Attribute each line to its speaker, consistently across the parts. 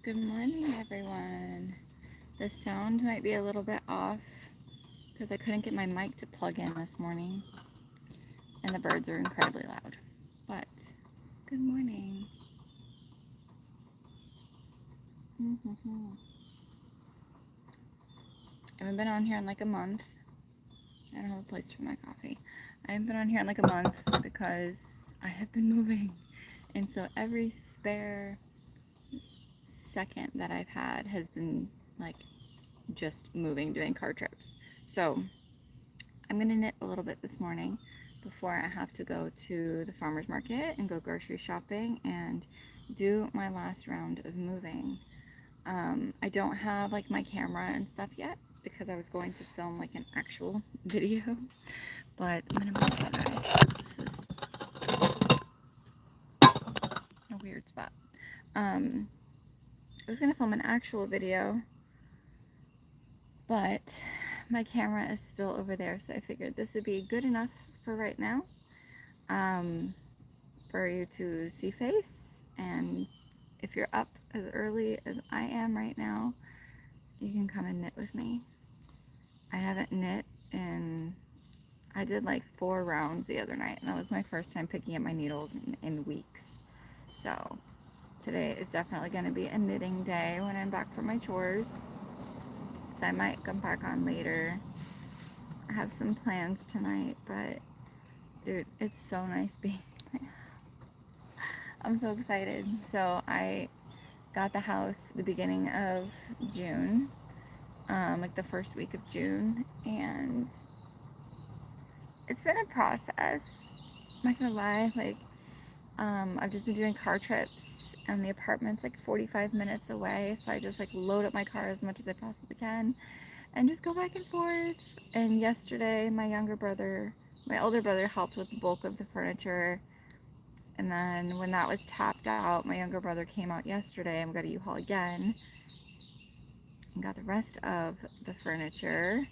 Speaker 1: Good morning, everyone. The sound might be a little bit off because I couldn't get my mic to plug in this morning, and the birds are incredibly loud. But good morning. I haven't been on here in like a month. I don't have a place for my coffee. I haven't been on here in like a month because I have been moving, and so every spare second that I've had has been like just moving, doing car trips. So I'm gonna knit a little bit this morning before I have to go to the farmer's market and go grocery shopping and do my last round of moving. I don't have like my camera and stuff yet because I was going to film like an actual video, but I'm gonna move that, guys. This is a weird spot. I was gonna film an actual video, but my camera is still over there, so I figured this would be good enough for right now. For you to see face, and if you're up as early as I am right now, you can come and knit with me. I haven't knit I did like 4 rounds the other night, and that was my first time picking up my needles in weeks. So today is definitely going to be a knitting day when I'm back from my chores, so I might come back on later. I have some plans tonight, but dude, it's so nice being I'm so excited. So I got the house the beginning of June, like the first week of June, and it's been a process. I'm not gonna lie, like I've just been doing car trips, and the apartment's like 45 minutes away, so I just like load up my car as much as I possibly can and just go back and forth. And yesterday my older brother helped with the bulk of the furniture. And then when that was tapped out, my younger brother came out yesterday and we got a U-Haul again and got the rest of the furniture.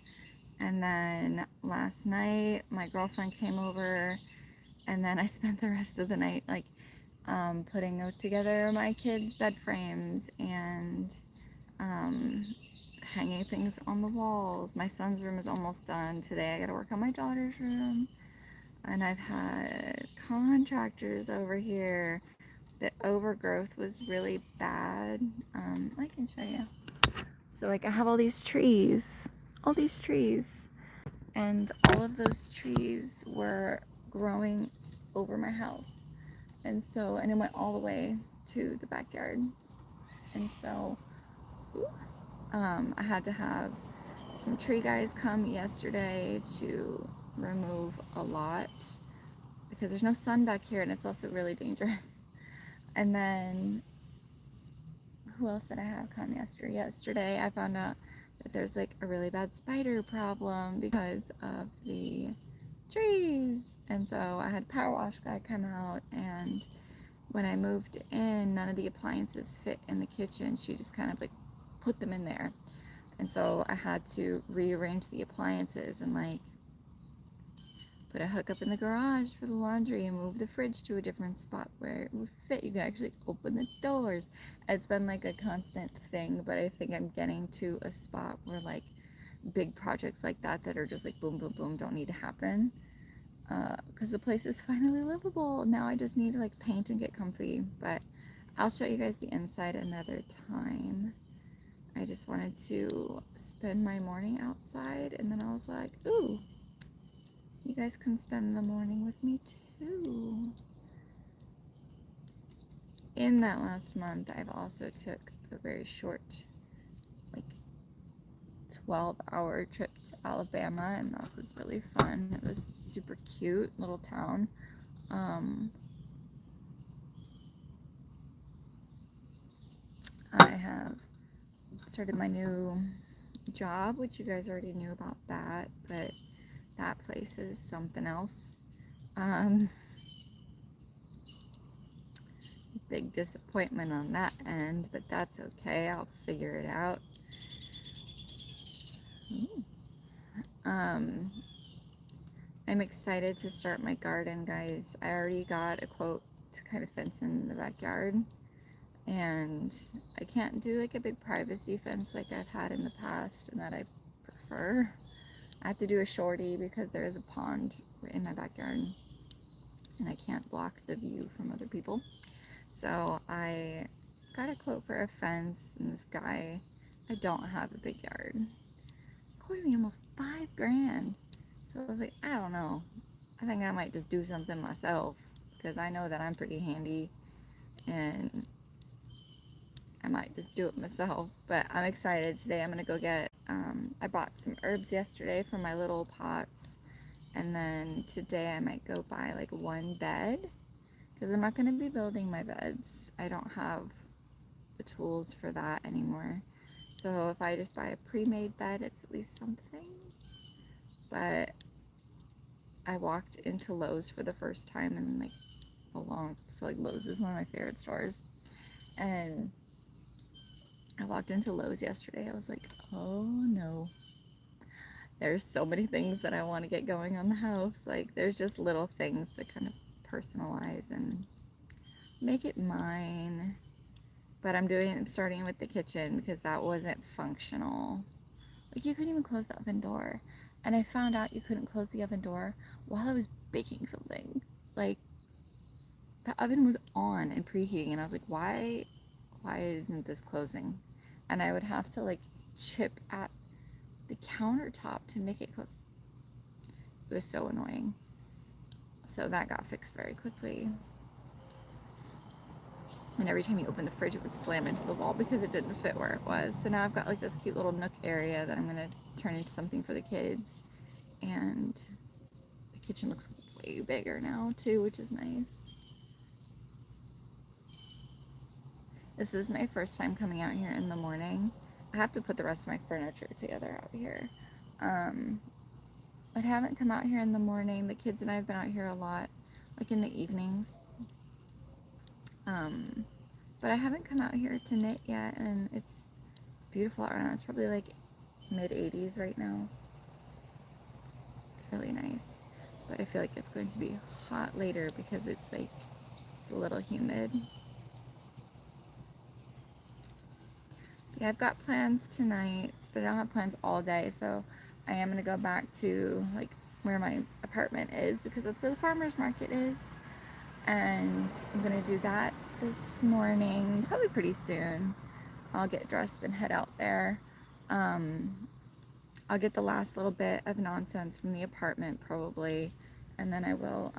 Speaker 1: And then last night my girlfriend came over, and then I spent the rest of the night like putting together my kids' bed frames and hanging things on the walls. My son's room is almost done today. I gotta work on my daughter's room. And I've had contractors over here. The overgrowth was really bad. I can show you. So like I have all these trees, and all of those trees were growing over my house, and it went all the way to the backyard, and so I had to have some tree guys come yesterday to remove a lot because there's no sun back here, and it's also really dangerous. And then who else did I have come yesterday? Yesterday I found out that there's like a really bad spider problem because of the trees. And so I had power wash guy come out, and when I moved in, none of the appliances fit in the kitchen. She just kind of like put them in there. And so I had to rearrange the appliances and like put a hookup in the garage for the laundry and move the fridge to a different spot where it would fit. You can actually open the doors. It's been like a constant thing, but I think I'm getting to a spot where like big projects like that are just like boom, boom, boom don't need to happen. Because the place is finally livable. Now I just need to like paint and get comfy, but I'll show you guys the inside another time. I just wanted to spend my morning outside, and then I was like, ooh, you guys can spend the morning with me too. In that last month, I've also took a very short, like 12-hour trip to Alabama, and that was really fun. It was super cute little town. I have started my new job, which you guys already knew about that, but that place is something else. Big disappointment on that end, but that's okay. I'll figure it out. I'm excited to start my garden, guys. I already got a quote to kind of fence in the backyard. and I can't do like a big privacy fence like I've had in the past and that I prefer. I have to do a shorty because there is a pond in my backyard and I can't block the view from other people. So I got a quote for a fence, and this guy, I don't have a big yard, quoted me almost $5,000. So I was like, I don't know. I think I might just do something myself because I know that I'm pretty handy and I might just do it myself. But I'm excited. Today I'm going to go get, I bought some herbs yesterday for my little pots. And then today I might go buy like one bed because I'm not going to be building my beds. I don't have the tools for that anymore. So if I just buy a pre-made bed, it's at least something. But I walked into Lowe's for the first time in like a long, so like Lowe's is one of my favorite stores. And I walked into Lowe's yesterday. I was like, oh no. There's so many things that I want to get going on the house. Like there's just little things to kind of personalize and make it mine. But I'm starting with the kitchen because that wasn't functional. Like you couldn't even close the oven door. And I found out you couldn't close the oven door while I was baking something. Like the oven was on and preheating and I was like, why isn't this closing? And I would have to like chip at the countertop to make it close. It was so annoying. So that got fixed very quickly. And every time you open the fridge, it would slam into the wall because it didn't fit where it was. So now I've got like this cute little nook area that I'm going to turn into something for the kids. And the kitchen looks way bigger now too, which is nice. This is my first time coming out here in the morning. I have to put the rest of my furniture together out here. I haven't come out here in the morning. The kids and I have been out here a lot, like in the evenings. But I haven't come out here to knit yet, and it's beautiful out now. It's probably like mid-80s right now. It's really nice. But I feel like it's going to be hot later because it's like, it's a little humid. Yeah, I've got plans tonight, but I don't have plans all day, so I am going to go back to like where my apartment is because that's where the farmer's market is. And I'm going to do that this morning, probably pretty soon. I'll get dressed and head out there. I'll get the last little bit of nonsense from the apartment probably, and then I will,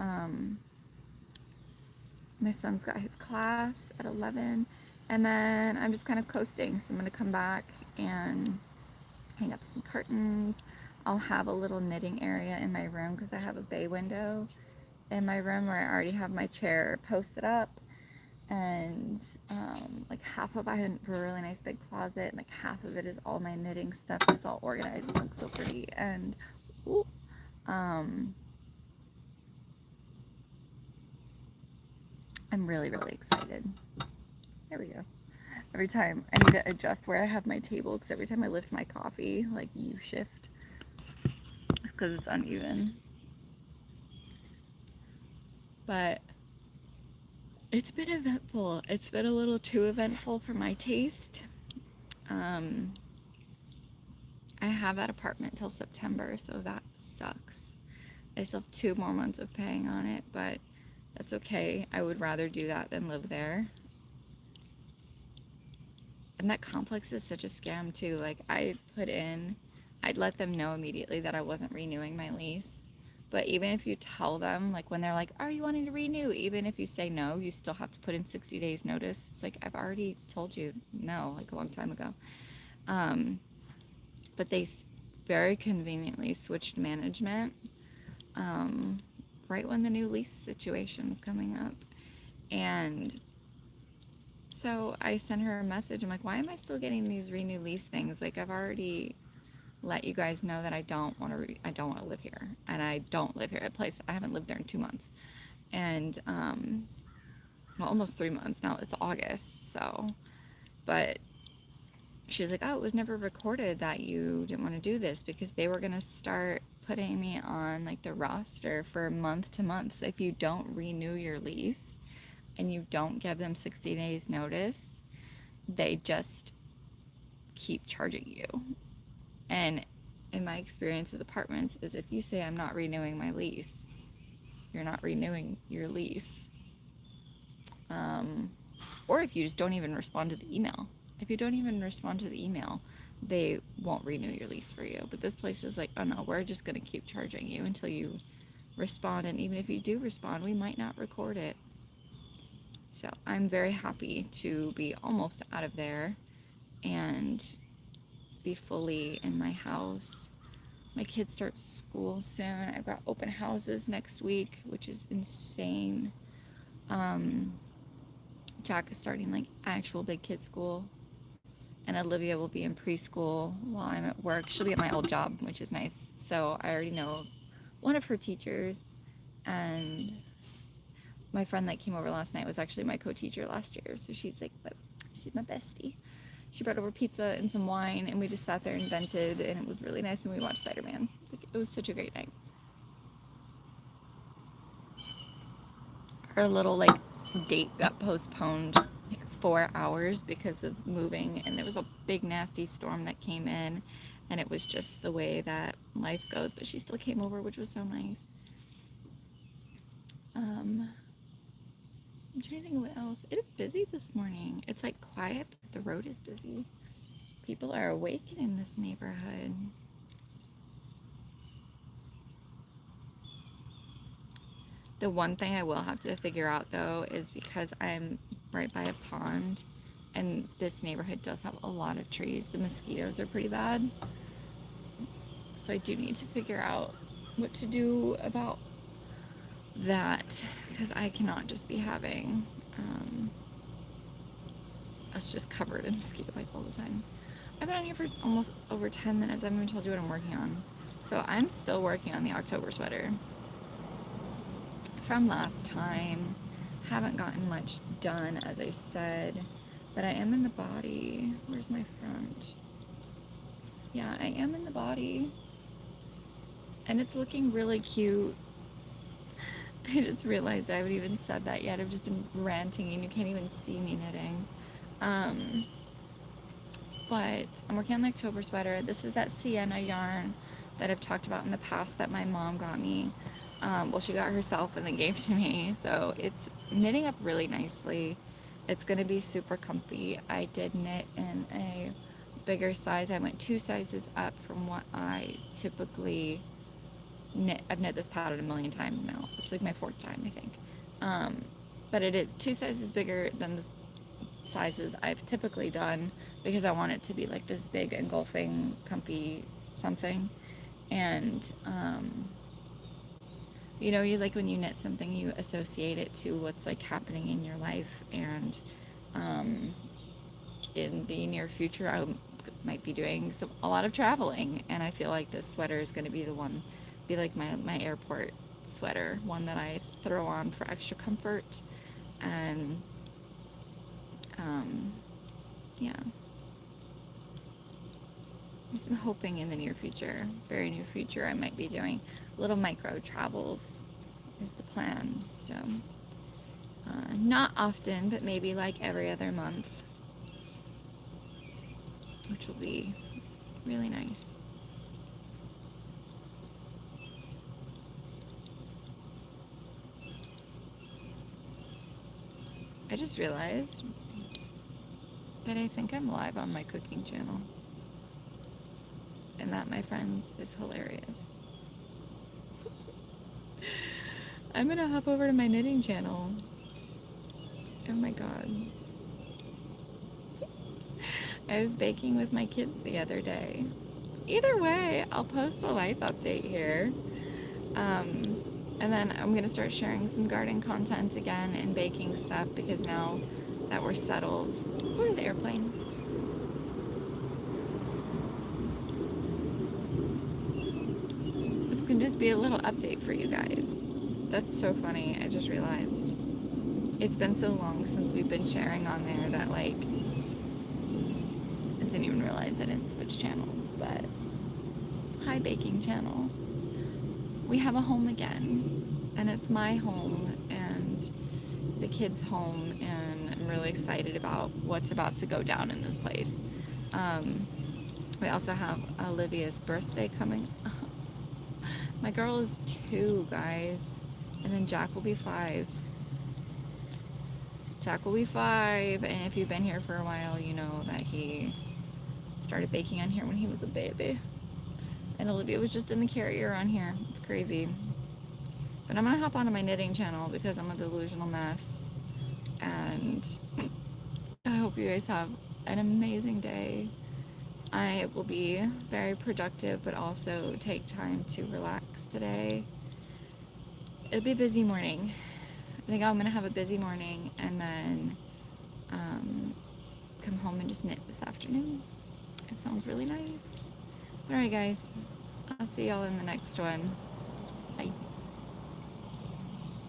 Speaker 1: my son's got his class at 11, and then I'm just kind of coasting, so I'm going to come back and hang up some curtains. I'll have a little knitting area in my room because I have a bay window in my room where I already have my chair posted up, and like half of I have a really nice big closet, and like half of it is all my knitting stuff. It's all organized. It looks so pretty, and ooh, I'm really excited. There we go. Every time I need to adjust where I have my table because every time I lift my coffee, like you shift, it's because it's uneven. But it's been eventful. It's been a little too eventful for my taste. I have that apartment till September, so that sucks. I still have 2 more months of paying on it, but that's okay. I would rather do that than live there. And that complex is such a scam too. Like I'd let them know immediately that I wasn't renewing my lease. But even if you tell them, like when they're like, are you wanting to renew? Even if you say no, you still have to put in 60 days notice. It's like, I've already told you no, like a long time ago. But they very conveniently switched management right when the new lease situation is coming up. And so I sent her a message. I'm like, why am I still getting these renew lease things? Like I've already let you guys know that I don't want to live here, and I don't live here at a place. I haven't lived there in 2 months, and well, almost 3 months now. It's August, so. But she was like, oh, it was never recorded that you didn't want to do this because they were gonna start putting me on like the roster for month to month. So if you don't renew your lease and you don't give them 60 days notice, they just keep charging you. And in my experience with apartments is if you say I'm not renewing my lease, you're not renewing your lease. Or if you just don't even respond to the email. If you don't even respond to the email, they won't renew your lease for you. But this place is like, oh no, we're just going to keep charging you until you respond. And even if you do respond, we might not record it. So I'm very happy to be almost out of there and be fully in my house. My kids start school soon. I've got open houses next week, which is insane. Jack is starting like actual big kid school, and Olivia will be in preschool while I'm at work. She'll be at my old job, which is nice. So I already know one of her teachers, and my friend that came over last night was actually my co-teacher last year. So she's my bestie. She brought over pizza and some wine, and we just sat there and vented, and it was really nice. And we watched Spider-Man. It was such a great night. Our little date got postponed 4 hours because of moving, and there was a big nasty storm that came in, and it was just the way that life goes. But she still came over, which was so nice. I'm trying to think what else. It is busy this morning. It's like quiet, but the road is busy. People are awake in this neighborhood. The one thing I will have to figure out though is because I'm right by a pond and this neighborhood does have a lot of trees, the mosquitoes are pretty bad. So I do need to figure out what to do about that, because I cannot just be having us just covered in mosquito bites all the time. I've been on here for almost over 10 minutes. I haven't even told you what I'm working on. So I'm still working on the October sweater from last time. Haven't gotten much done, as I said, but I am in the body. Where's my front? Yeah, I am in the body, and it's looking really cute. I just realized I haven't even said that yet. I've just been ranting and you can't even see me knitting. But I'm working on the October sweater. This is that sienna yarn that I've talked about in the past that my mom got me. Well, she got herself and then gave to me. So it's knitting up really nicely. It's going to be super comfy. I did knit in a bigger size. I went 2 sizes up from what I typically knit. I've knit this pattern a million times now. It's like my 4th time, I think. But it is 2 sizes bigger than the sizes I've typically done because I want it to be like this big engulfing comfy something. And you know, you like when you knit something, you associate it to what's like happening in your life. And in the near future I might be doing a lot of traveling, and I feel like this sweater is going to be the one, be like my airport sweater, one that I throw on for extra comfort. And yeah, I'm hoping in the near future, very near future, I might be doing little micro travels is the plan. So not often, but maybe like every other month, which will be really nice. I just realized that I think I'm live on my cooking channel, and that, my friends, is hilarious. I'm gonna hop over to my knitting channel. Oh my god. I was baking with my kids the other day. Either way, I'll post a life update here. And then I'm gonna start sharing some garden content again and baking stuff, because now that we're settled. Where's the airplane? This can just be a little update for you guys. That's so funny, I just realized. It's been so long since we've been sharing on there that like, I didn't even realize I didn't switch channels, but hi baking channel. We have a home again, and it's my home, and the kids home, and I'm really excited about what's about to go down in this place. We also have Olivia's birthday coming up. My girl is 2, guys, and then Jack will be 5. Jack will be 5, and if you've been here for a while, you know that he started baking on here when he was a baby. And Olivia was just in the carrier on here. It's crazy. But I'm gonna hop onto my knitting channel because I'm a delusional mess. And I hope you guys have an amazing day. I will be very productive, but also take time to relax today. It'll be a busy morning. I think I'm gonna have a busy morning and then come home and just knit this afternoon. It sounds really nice. Alright guys, I'll see y'all in the next one. Bye.